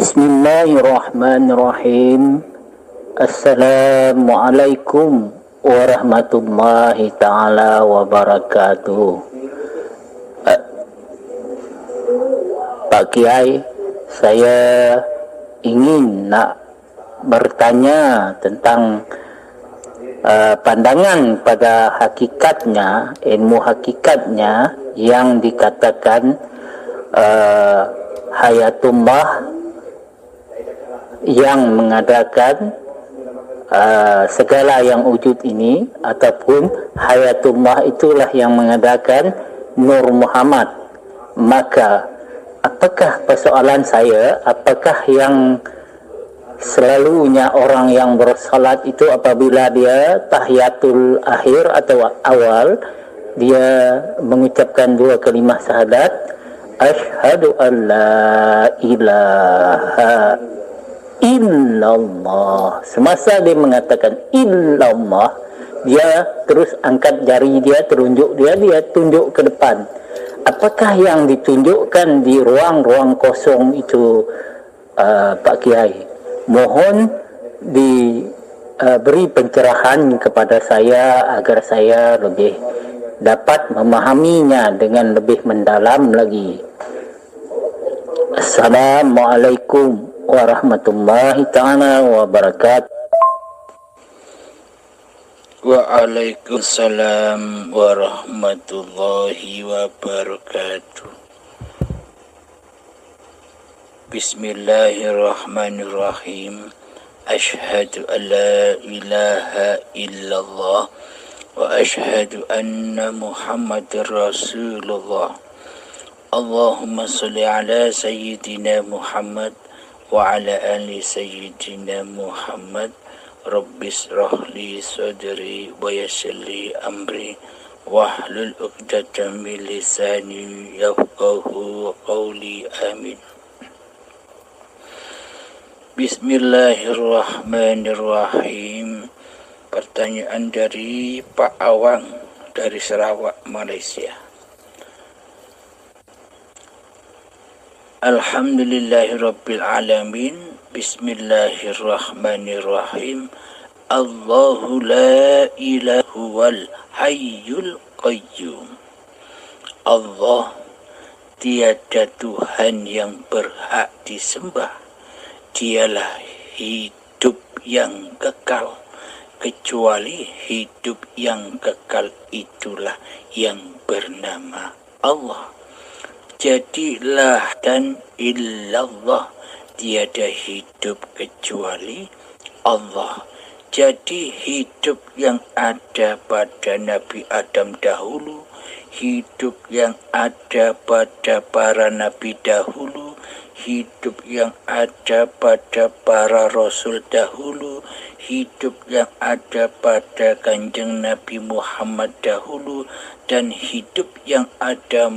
Bismillahirrahmanirrahim. Assalamualaikum warahmatullahi ta'ala wabarakatuh. Pak Kiai, saya ingin nak bertanya tentang pandangan pada hakikatnya, ilmu hakikatnya yang dikatakan Hayatullah yang mengadakan segala yang wujud ini, ataupun Hayatullah itulah yang mengadakan Nur Muhammad. Maka apakah persoalan saya, apakah yang selalunya orang yang bersalat itu apabila dia tahiyatul akhir atau awal, dia mengucapkan dua kalimah syahadat, asyhadu an la ilaha illallah. Semasa dia mengatakan illallah, dia terus angkat jari dia, telunjuk dia tunjuk ke depan. Apakah yang ditunjukkan di ruang-ruang kosong itu, Pak Kiai? Mohon diberi pencerahan kepada saya agar saya lebih dapat memahaminya dengan lebih mendalam lagi. Assalamualaikum warahmatullahi ta'ala wabarakatuh. Waalaikumsalam warahmatullahi wabarakatuh. Bismillahirrahmanirrahim. Ashhadu an la ilaha illallah wa ashhadu anna Muhammadar Rasulullah. Allahumma salli ala sayyidina Muhammad wa ala ali sayyidina Muhammad. Rabbis rahli sadri wa yassirli amri wahlul 'uqdatam min lisani yafqahu qawli. Amin. Bismillahirrahmanirrahim. Pertanyaan dari Pak Awang dari Sarawak, Malaysia. Alhamdulillahirabbil alamin. Bismillahirrahmanirrahim. Allahu la ilaha wal hayyul qayyum. Allah, tiada Tuhan yang berhak disembah. Dialah hidup yang kekal, kecuali hidup yang kekal itulah yang bernama Allah. Jadilah dan illallah, tiada hidup kecuali Allah. Jadi hidup yang ada pada Nabi Adam dahulu, hidup yang ada pada para nabi dahulu, hidup yang ada pada para rasul dahulu, hidup yang ada pada Kanjeng Nabi Muhammad dahulu, dan hidup yang ada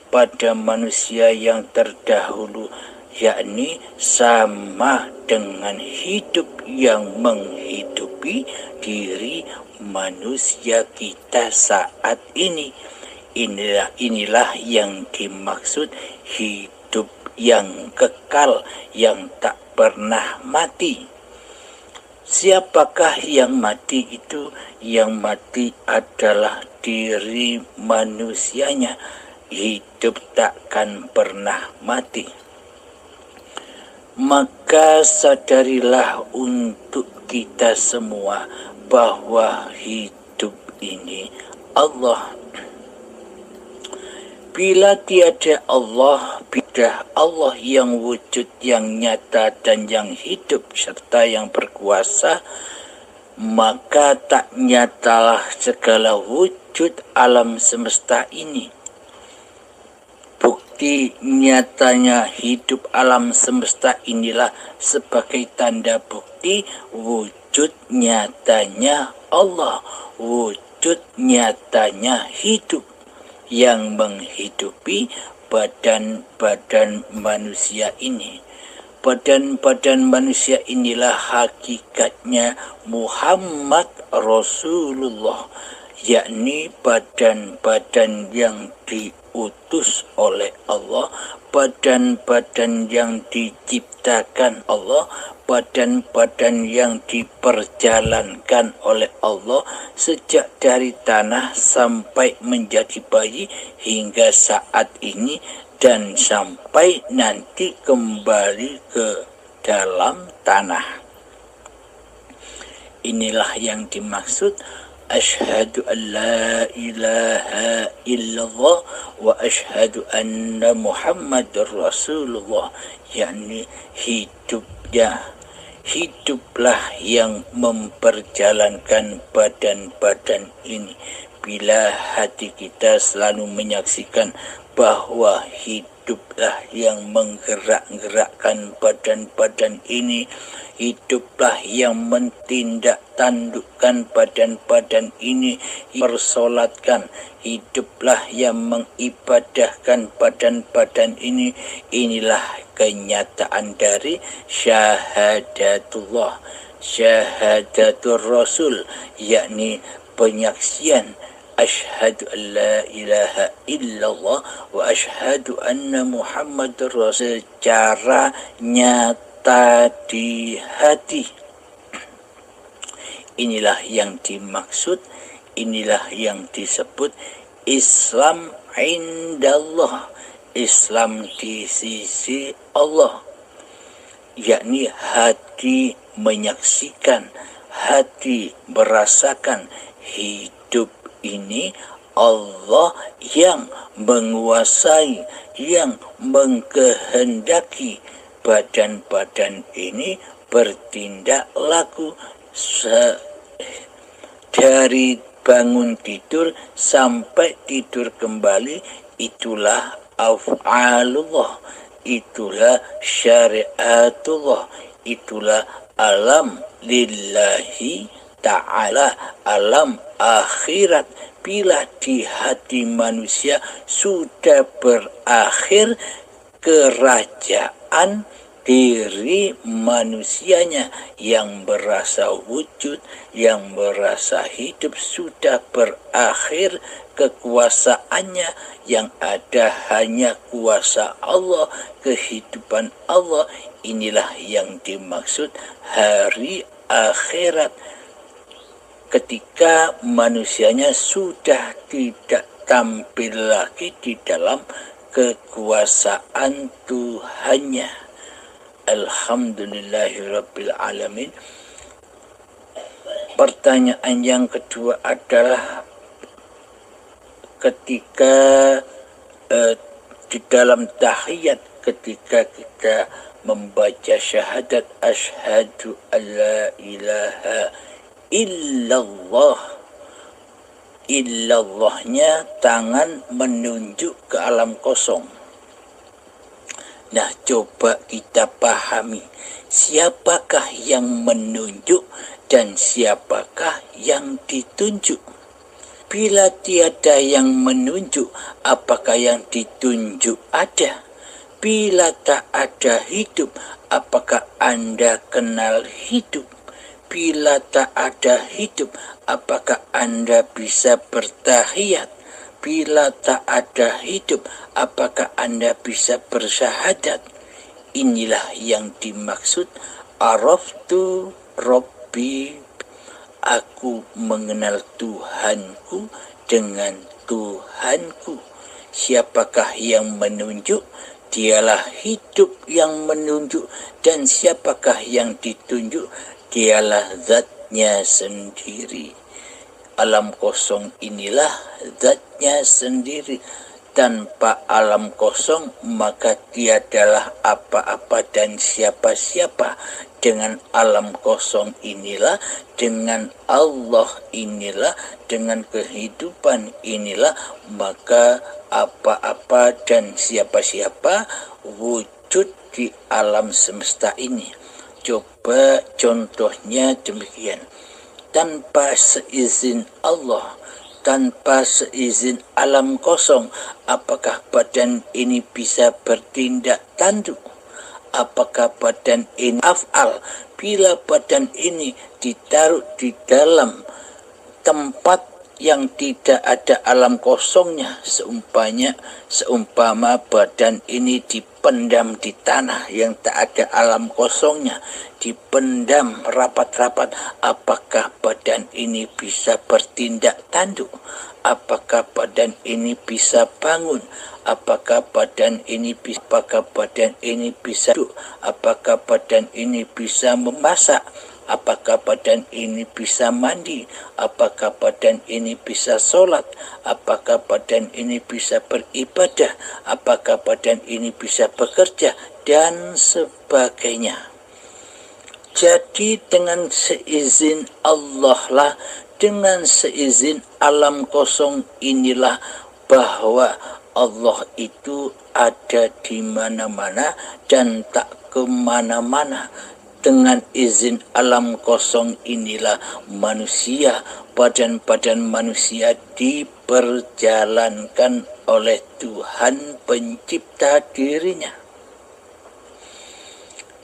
pada manusia yang terdahulu, yakni sama dengan hidup yang menghidupi diri manusia kita saat ini. Inilah yang dimaksud hidup yang kekal, yang tak pernah mati. Siapakah yang mati itu? Yang mati adalah diri manusianya. Hidup takkan pernah mati. Maka sadarilah untuk kita semua bahwa hidup ini Allah. Bila tiada Allah, bila Allah yang wujud, yang nyata dan yang hidup serta yang berkuasa, maka tak nyatalah segala wujud alam semesta ini. Bukti nyatanya hidup alam semesta inilah sebagai tanda bukti wujud nyatanya Allah, wujud nyatanya hidup yang menghidupi badan-badan manusia ini. Badan-badan manusia inilah hakikatnya Muhammad Rasulullah, yakni badan-badan yang diutus oleh Allah, badan-badan yang diciptakan Allah, badan-badan yang diperjalankan oleh Allah sejak dari tanah sampai menjadi bayi hingga saat ini dan sampai nanti kembali ke dalam tanah. Inilah yang dimaksud asyhadu an la ilaha illallah wa asyhadu anna Muhammadar Rasulullah, yakni hiduplah yang memperjalankan badan-badan ini. Bila hati kita selalu menyaksikan bahwa hiduplah yang menggerak-gerakkan badan-badan ini, hiduplah yang mentindak tandukkan badan-badan ini, persolatkan, hiduplah yang mengibadahkan badan-badan ini. Inilah kenyataan dari syahadatullah, syahadatul Rasul, yakni penyaksian asyhadu an la ilaha illallah wa asyhadu anna Muhammadar Rasul secara nyata di hati. Inilah yang dimaksud, inilah yang disebut Islam indallah, Islam di sisi Allah, yakni hati menyaksikan, hati merasakan hidup ini Allah yang menguasai, yang mengkehendaki badan-badan ini bertindak laku dari bangun tidur sampai tidur kembali. Itulah af'alullah, itulah syariatullah, itulah alam lillahi ta'ala, alam akhirat. Bila di hati manusia sudah berakhir kerajaan diri manusianya yang berasa wujud, yang berasa hidup, sudah berakhir kekuasaannya, yang ada hanya kuasa Allah, kehidupan Allah. Inilah yang dimaksud hari akhirat, ketika manusianya sudah tidak tampil lagi di dalam kekuasaan Tuhannya. Alhamdulillahirabbil alamin. Pertanyaan yang kedua adalah ketika di dalam tahiyat, ketika kita membaca syahadat asyhadu alla ilaha illallah, illallahnya tangan menunjuk ke alam kosong. Nah, coba kita pahami, siapakah yang menunjuk dan siapakah yang ditunjuk? Bila tiada yang menunjuk, apakah yang ditunjuk ada? Bila tak ada hidup, apakah Anda kenal hidup? Bila tak ada hidup, apakah Anda bisa bertahiyat? Bila tak ada hidup, apakah Anda bisa bersyahadat? Inilah yang dimaksud araftu Rabbi, aku mengenal Tuhanku dengan Tuhanku. Siapakah yang menunjuk? Dialah hidup yang menunjuk. Dan siapakah yang ditunjuk? Dialah zatnya sendiri. Alam kosong inilah zatnya sendiri. Tanpa alam kosong maka tiadalah apa-apa dan siapa-siapa. Dengan alam kosong inilah, dengan Allah inilah, dengan kehidupan inilah, maka apa-apa dan siapa-siapa wujud di alam semesta ini. Coba contohnya demikian. Tanpa seizin Allah, tanpa seizin alam kosong, apakah badan ini bisa bertindak tanduk? Apakah badan ini af'al? Bila badan ini ditaruh di dalam tempat yang tidak ada alam kosongnya, seumpama badan ini dipendam di tanah yang tak ada alam kosongnya, dipendam rapat-rapat, apakah badan ini bisa bertindak tanduk? Apakah badan ini bisa bangun? Apakah badan ini bisa duduk? Apakah badan ini bisa memasak? Apakah badan ini bisa mandi? Apakah badan ini bisa sholat? Apakah badan ini bisa beribadah? Apakah badan ini bisa bekerja? Dan sebagainya. Jadi dengan seizin Allah lah, dengan seizin alam kosong inilah bahwa Allah itu ada di mana-mana dan tak kemana-mana. Dengan izin alam kosong inilah manusia, badan-badan manusia diperjalankan oleh Tuhan pencipta dirinya.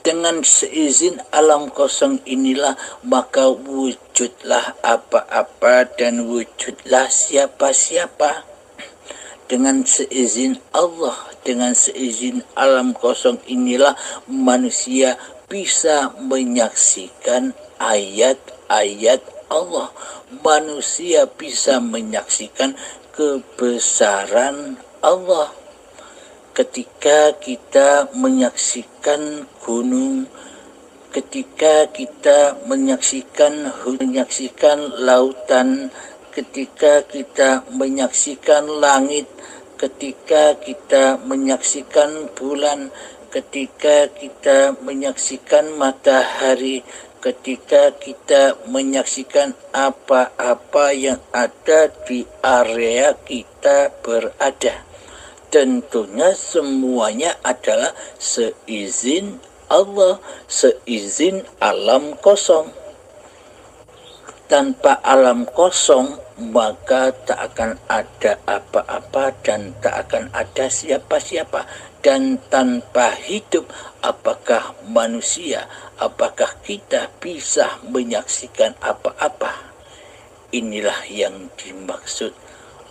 Dengan seizin alam kosong inilah maka wujudlah apa-apa dan wujudlah siapa-siapa. Dengan seizin Allah, dengan seizin alam kosong inilah manusia bisa menyaksikan ayat-ayat Allah. Manusia bisa menyaksikan kebesaran Allah. Ketika kita menyaksikan gunung, ketika kita menyaksikan lautan, ketika kita menyaksikan langit, ketika kita menyaksikan bulan, ketika kita menyaksikan matahari, ketika kita menyaksikan apa-apa yang ada di area kita berada. Tentunya semuanya adalah seizin Allah, seizin alam kosong. Tanpa alam kosong maka tak akan ada apa-apa dan tak akan ada siapa-siapa. Dan tanpa hidup, apakah manusia, apakah kita bisa menyaksikan apa-apa? Inilah yang dimaksud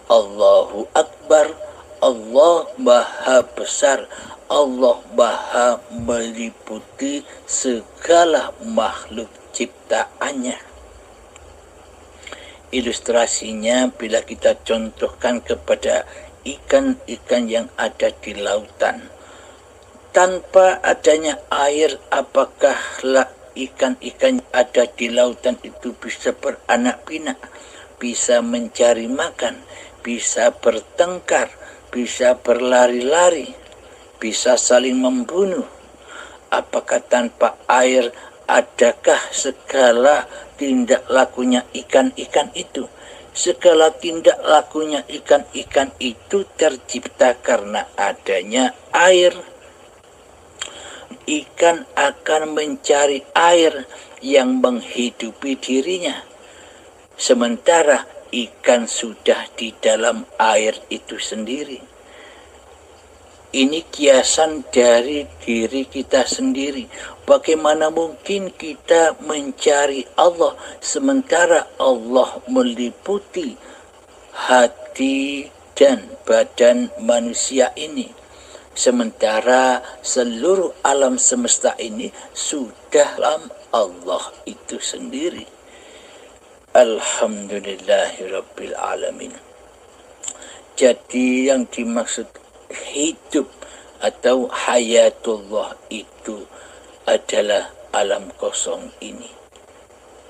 Allahu Akbar. Allah Maha Besar, Allah Maha meliputi segala makhluk ciptaannya. Ilustrasinya bila kita contohkan kepada ikan-ikan yang ada di lautan. Tanpa adanya air, apakah ikan-ikan ada di lautan itu bisa beranak pinak, bisa mencari makan, bisa bertengkar, bisa berlari-lari, bisa saling membunuh? Apakah tanpa air adakah segala tindak lakunya ikan-ikan itu? Segala tindak lakunya ikan-ikan itu tercipta karena adanya air. Ikan akan mencari air yang menghidupi dirinya. Sementara ikan sudah di dalam air itu sendiri. Ini kiasan dari diri kita sendiri. Bagaimana mungkin kita mencari Allah sementara Allah meliputi hati dan badan manusia ini? Sementara seluruh alam semesta ini sudah dalam Allah itu sendiri. Alhamdulillahirabbil alamin. Jadi yang dimaksud hidup atau hayatullah itu adalah alam kosong ini.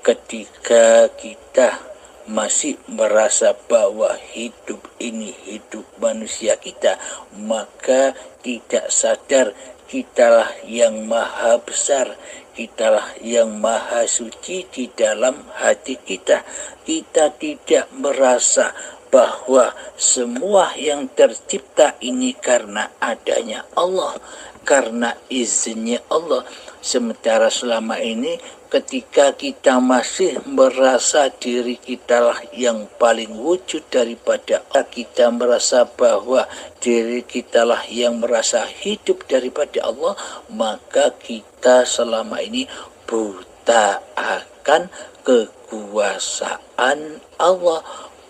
Ketika kita masih merasa bahwa hidup ini hidup manusia kita, maka tidak sadar kitalah yang maha besar, kitalah yang maha suci di dalam hati kita. Kita tidak merasa bahwa semua yang tercipta ini karena adanya Allah, karena izinnya Allah. Sementara selama ini ketika kita masih merasa diri kitalah yang paling wujud daripada Allah, kita merasa bahwa diri kitalah yang merasa hidup daripada Allah, maka kita selama ini buta akan kekuasaan Allah,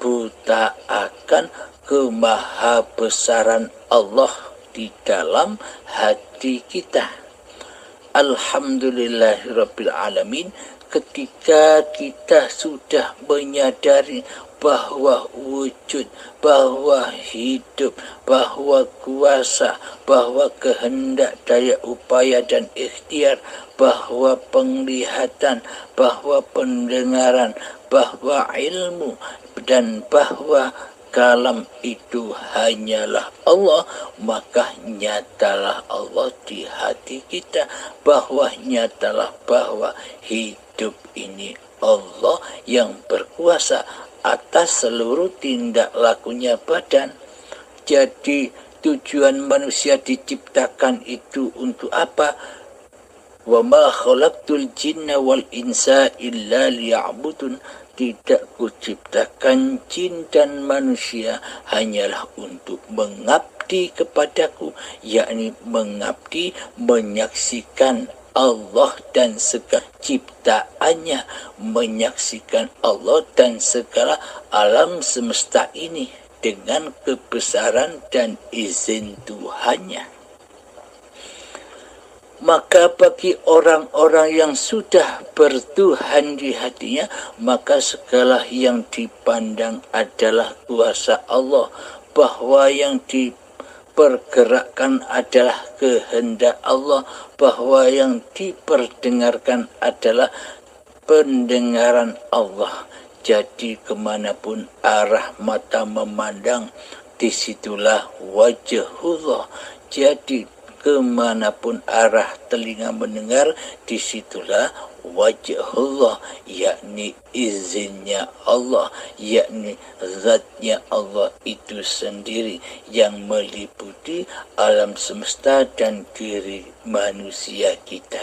buta akan kemahabesaran Allah di dalam hati kita. Alhamdulillahirabbil alamin, ketika kita sudah menyadari bahwa wujud, bahwa hidup, bahwa kuasa, bahwa kehendak, daya upaya dan ikhtiar, bahwa penglihatan, bahwa pendengaran, bahwa ilmu, dan bahwa kalam itu hanyalah Allah, maka nyatalah Allah di hati kita, bahwa nyatalah bahwa hidup ini Allah yang berkuasa atas seluruh tindak lakunya badan. Jadi tujuan manusia diciptakan itu untuk apa? Wa ma khalaqtul jinna wal insa illa liya'budun. Tidak kuciptakan jin dan manusia hanyalah untuk mengabdi kepadaku, yakni mengabdi, menyaksikan Allah dan segala ciptaannya, menyaksikan Allah dan segala alam semesta ini dengan kebesaran dan izin Tuhannya. Maka bagi orang-orang yang sudah bertuhan di hatinya, maka segala yang dipandang adalah kuasa Allah, bahwa yang dipergerakkan adalah kehendak Allah, bahwa yang diperdengarkan adalah pendengaran Allah. Jadi kemanapun arah mata memandang, disitulah wajhullah. Jadi kemanapun arah telinga mendengar, disitulah wajhullah, yakni izinnya Allah, yakni zatnya Allah itu sendiri yang meliputi alam semesta dan diri manusia kita.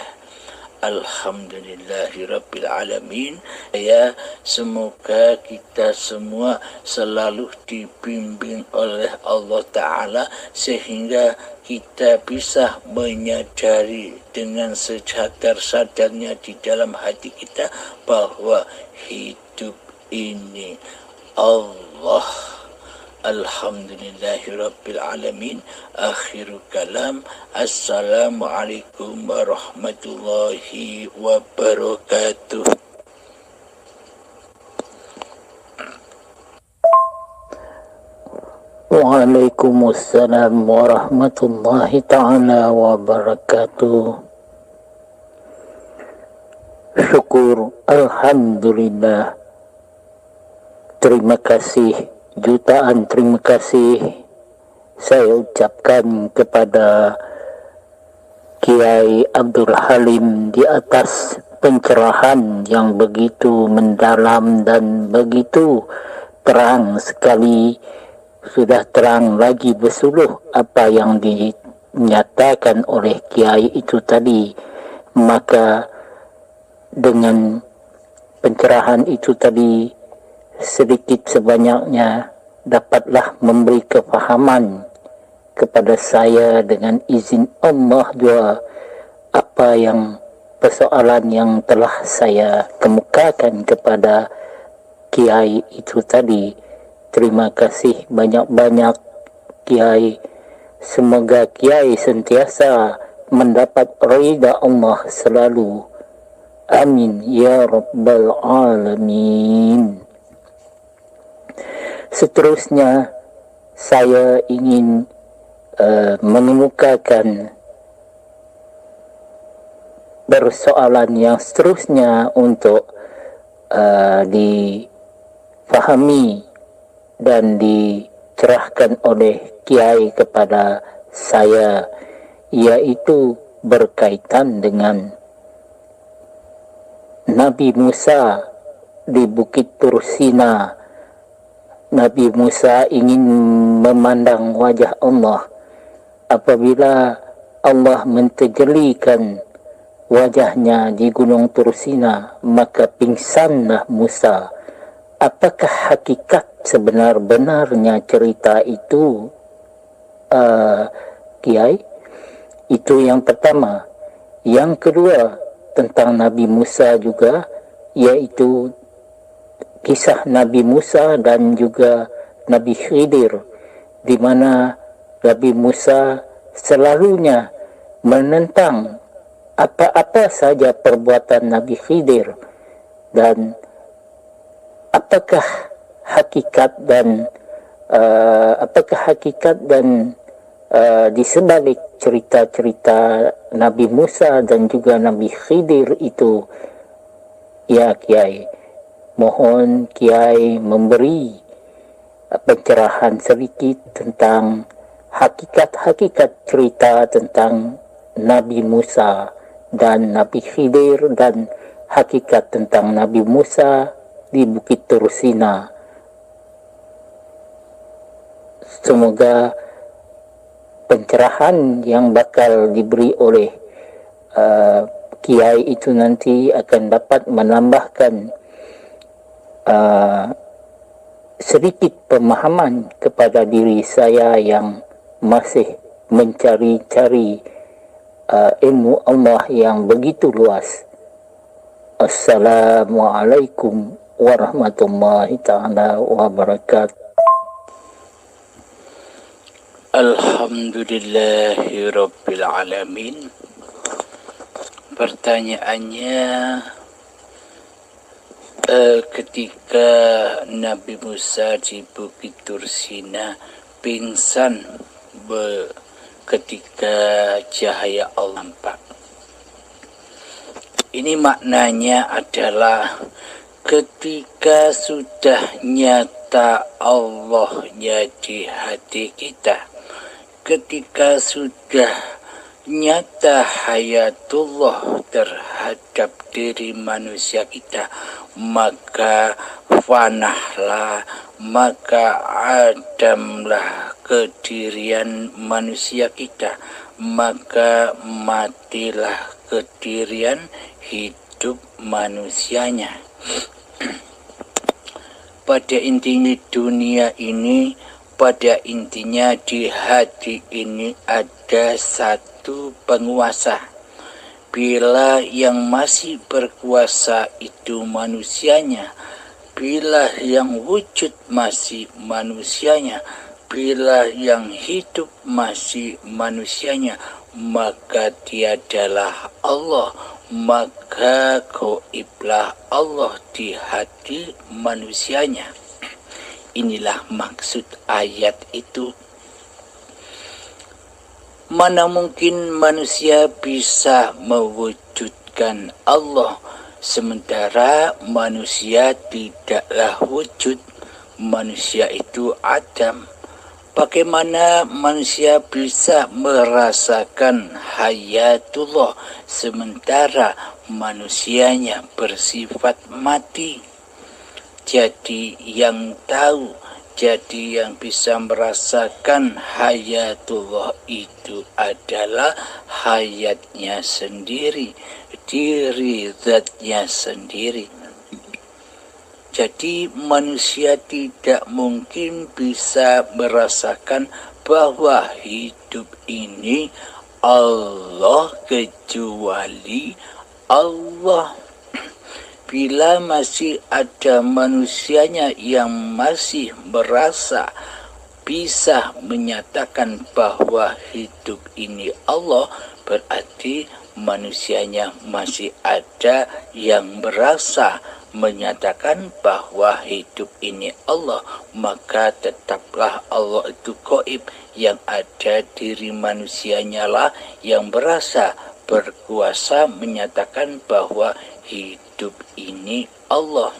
Alhamdulillahirabbil alamin. Ya, semoga kita semua selalu dibimbing oleh Allah Ta'ala sehingga kita bisa menyadari dengan sesadar-sadarnya di dalam hati kita bahwa hidup ini Allah. Alhamdulillahirabbil alamin. Akhiru kalam. Assalamualaikum warahmatullahi wabarakatuh. Waalaikumsalam warahmatullahi ta'ala wabarakatuh. Syukur, alhamdulillah. Terima kasih, jutaan terima kasih saya ucapkan kepada Kiai Abdul Halim di atas pencerahan yang begitu mendalam dan begitu terang sekali. Sudah terang lagi bersuluh apa yang dinyatakan oleh Kiai itu tadi. Maka dengan pencerahan itu tadi, sedikit sebanyaknya dapatlah memberi kefahaman kepada saya dengan izin Allah juga apa yang persoalan yang telah saya kemukakan kepada Kiai itu tadi. Terima kasih banyak-banyak Kiai. Semoga Kiai sentiasa mendapat ridha Allah selalu. Amin ya rabbal alamin. Seterusnya saya ingin mengemukakan persoalan yang seterusnya untuk difahami dan dicerahkan oleh Kiai kepada saya, yaitu berkaitan dengan Nabi Musa di Bukit Tursina. Nabi Musa ingin memandang wajah Allah. Apabila Allah mentejerlikan wajahnya di Gunung Tursina, maka pingsanlah Musa. Apakah hakikat sebenar-benarnya cerita itu, Kiai? Itu yang pertama. Yang kedua, tentang Nabi Musa juga, yaitu kisah Nabi Musa dan juga Nabi Khidir, di mana Nabi Musa selalunya menentang apa-apa saja perbuatan Nabi Khidir, dan apakah hakikat dan di sebalik cerita-cerita Nabi Musa dan juga Nabi Khidir itu. Ya Kiai, mohon Kiai memberi pencerahan sedikit tentang hakikat-hakikat cerita tentang Nabi Musa dan Nabi Khidir, dan hakikat tentang Nabi Musa di Bukit Tursina. Semoga pencerahan yang bakal diberi oleh Kiai itu nanti akan dapat menambahkan sedikit pemahaman kepada diri saya yang masih mencari-cari ilmu Allah yang begitu luas. Assalamualaikum warahmatullahi ta'ala wabarakatuh. Alhamdulillahirabbil alamin. Pertanyaannya, ketika Nabi Musa di Bukit Tursina pingsan ketika cahaya Allah nampak. Ini maknanya adalah ketika sudah nyata Allahnya di hati kita, ketika sudah nyata hayatullah terhadap diri manusia kita, maka fanahlah, maka adamlah kedirian manusia kita, maka matilah kedirian hidup manusianya. Pada intinya dunia ini, pada intinya di hati ini ada satu penguasa. Bila yang masih berkuasa itu manusianya, bila yang wujud masih manusianya, bila yang hidup masih manusianya, maka tiadalah Allah, maka gaiblah Allah di hati manusianya. Inilah maksud ayat itu. Mana mungkin manusia bisa mewujudkan Allah, sementara manusia tidaklah wujud. Manusia itu Adam. Bagaimana manusia bisa merasakan hayatullah, sementara manusianya bersifat mati? Jadi yang tahu, jadi yang bisa merasakan hayatullah itu adalah hayatnya sendiri, diri zatnya sendiri. Jadi manusia tidak mungkin bisa merasakan bahwa hidup ini Allah kecuali Allah. Bila masih ada manusianya yang masih merasa bisa menyatakan bahwa hidup ini Allah, berarti manusianya masih ada yang merasa menyatakan bahwa hidup ini Allah, maka tetaplah Allah itu gaib. Yang ada diri manusianya lah yang berasa berkuasa menyatakan bahwa hidup ini Allah.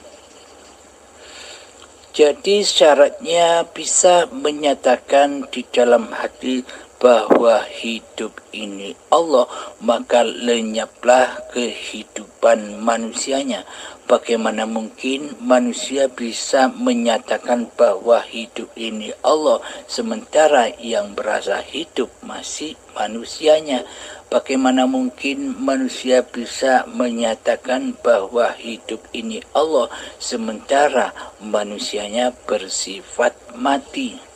Jadi syaratnya bisa menyatakan di dalam hati bahwa hidup ini Allah, maka lenyaplah kehidupan manusianya. Bagaimana mungkin manusia bisa menyatakan bahwa hidup ini Allah, sementara yang berasa hidup masih manusianya? Bagaimana mungkin manusia bisa menyatakan bahwa hidup ini Allah, sementara manusianya bersifat mati?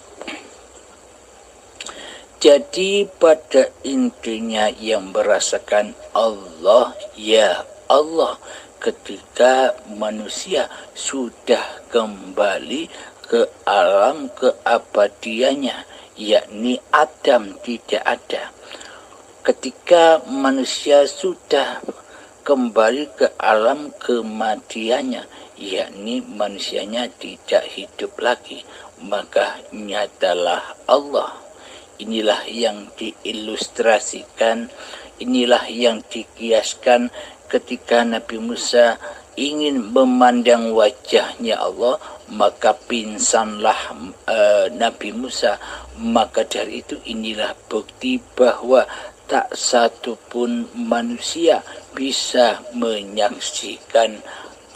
Jadi pada intinya yang merasakan Allah, ya Allah, ketika manusia sudah kembali ke alam keabadiannya, yakni Adam tidak ada. Ketika manusia sudah kembali ke alam kematiannya, yakni manusianya tidak hidup lagi, maka nyatalah Allah. Inilah yang diilustrasikan, inilah yang dikiaskan ketika Nabi Musa ingin memandang wajahnya Allah, maka pingsanlah Nabi Musa. Maka dari itu inilah bukti bahwa tak satu pun manusia bisa menyaksikan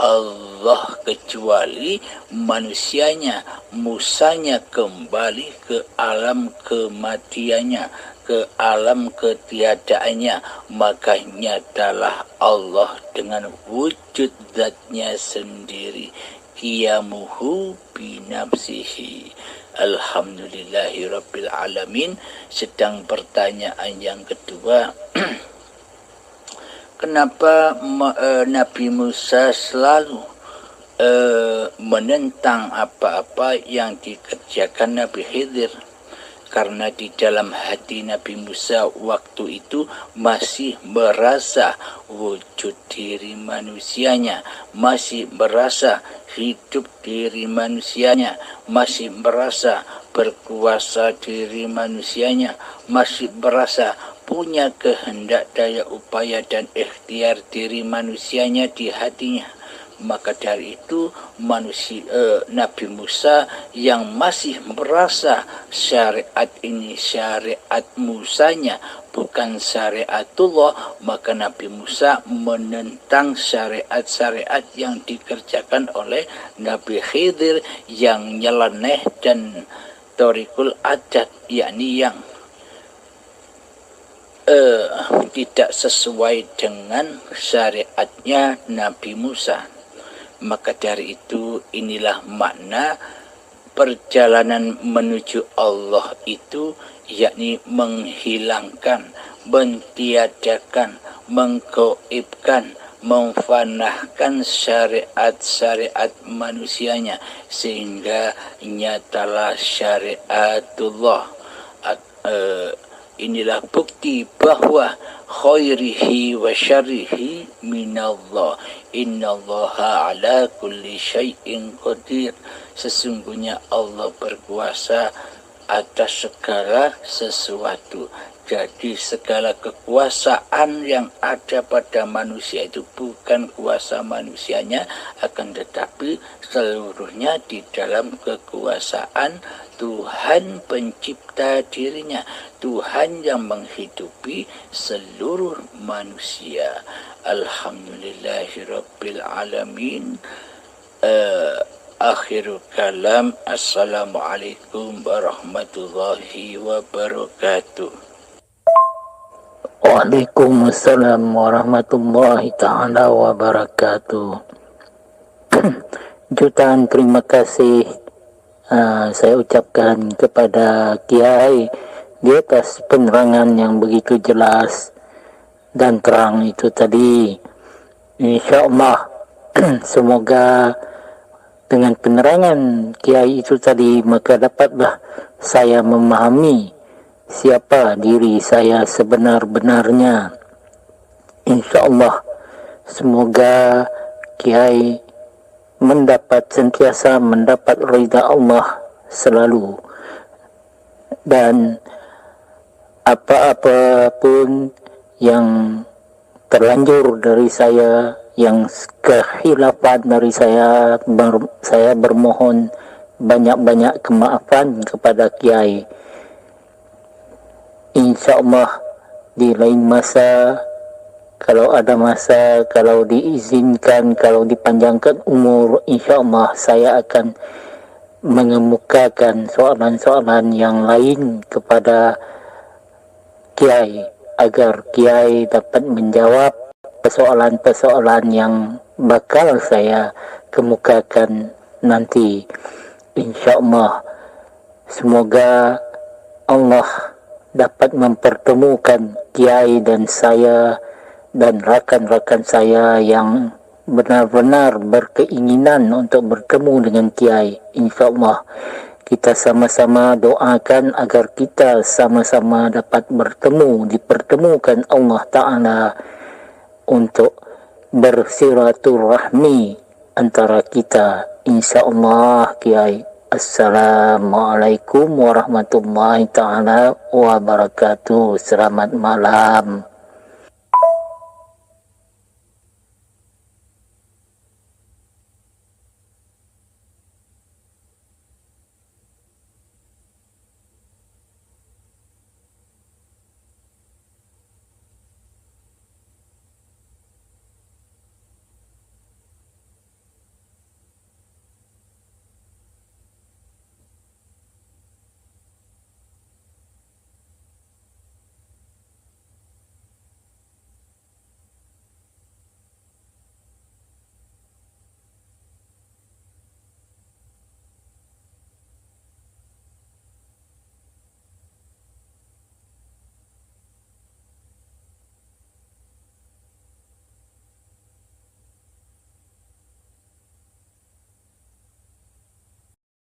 Allah kecuali manusianya, Musanya kembali ke alam kematiannya, ke alam ketiadaannya, maka nyatalah Allah dengan wujud zatnya sendiri, qiyamuhu binafsihi. Alhamdulillahirabbil alamin. Sedang pertanyaan yang kedua, kenapa Nabi Musa selalu menentang apa-apa yang dikerjakan Nabi Khidir? Karena di dalam hati Nabi Musa waktu itu masih merasa wujud diri manusianya, masih merasa hidup diri manusianya, masih merasa berkuasa diri manusianya, masih merasa punya kehendak, daya upaya dan ikhtiar diri manusianya di hatinya. Maka dari itu Nabi Musa yang masih merasa syariat ini syariat Musanya, bukan syariatullah, maka Nabi Musa menentang syariat-syariat yang dikerjakan oleh Nabi Khidir yang nyeleneh dan thoriqul adat, yakni yang tidak sesuai dengan syariatnya Nabi Musa. Maka dari itu inilah makna perjalanan menuju Allah itu, yakni menghilangkan, mentiadakan, menggaibkan, memfanahkan syariat-syariat manusianya, sehingga nyatalah syariatullah. Inilah bukti bahwa khairihi wa syarrihi minallah. Innallaha ala kulli syai'in qadir. Sesungguhnya Allah berkuasa atas segala sesuatu. Jadi segala kekuasaan yang ada pada manusia itu bukan kuasa manusianya, akan tetapi seluruhnya di dalam kekuasaan Tuhan pencipta dirinya, Tuhan yang menghidupi seluruh manusia. Alhamdulillahirabbil alamin. Akhirul kalam. Assalamualaikum warahmatullahi wabarakatuh. Waalaikumsalam warahmatullahi ta'ala wabarakatuh. Jutaan terima kasih saya ucapkan kepada Kiai di atas penerangan yang begitu jelas dan terang itu tadi. InsyaAllah semoga dengan penerangan Kiai itu tadi maka dapatlah saya memahami siapa diri saya sebenar-benarnya. InsyaAllah semoga Kiai sentiasa mendapat ridha Allah selalu, dan apa-apa pun yang terlanjur dari saya, yang kehilafan dari saya bermohon banyak-banyak kemaafan kepada Kiai. InsyaAllah di lain masa, kalau ada masa, kalau diizinkan, kalau dipanjangkan umur, insyaAllah saya akan mengemukakan soalan-soalan yang lain kepada Kiai, agar Kiai dapat menjawab persoalan-persoalan yang bakal saya kemukakan nanti. InsyaAllah semoga Allah dapat mempertemukan Kiai dan saya dan rakan-rakan saya yang benar-benar berkeinginan untuk bertemu dengan Kiai, insya-Allah kita sama-sama doakan agar kita sama-sama dapat bertemu, dipertemukan Allah Ta'ala untuk bersilaturahmi antara kita, insya-Allah Kiai. Assalamualaikum warahmatullahi ta'ala wabarakatuh. Selamat malam.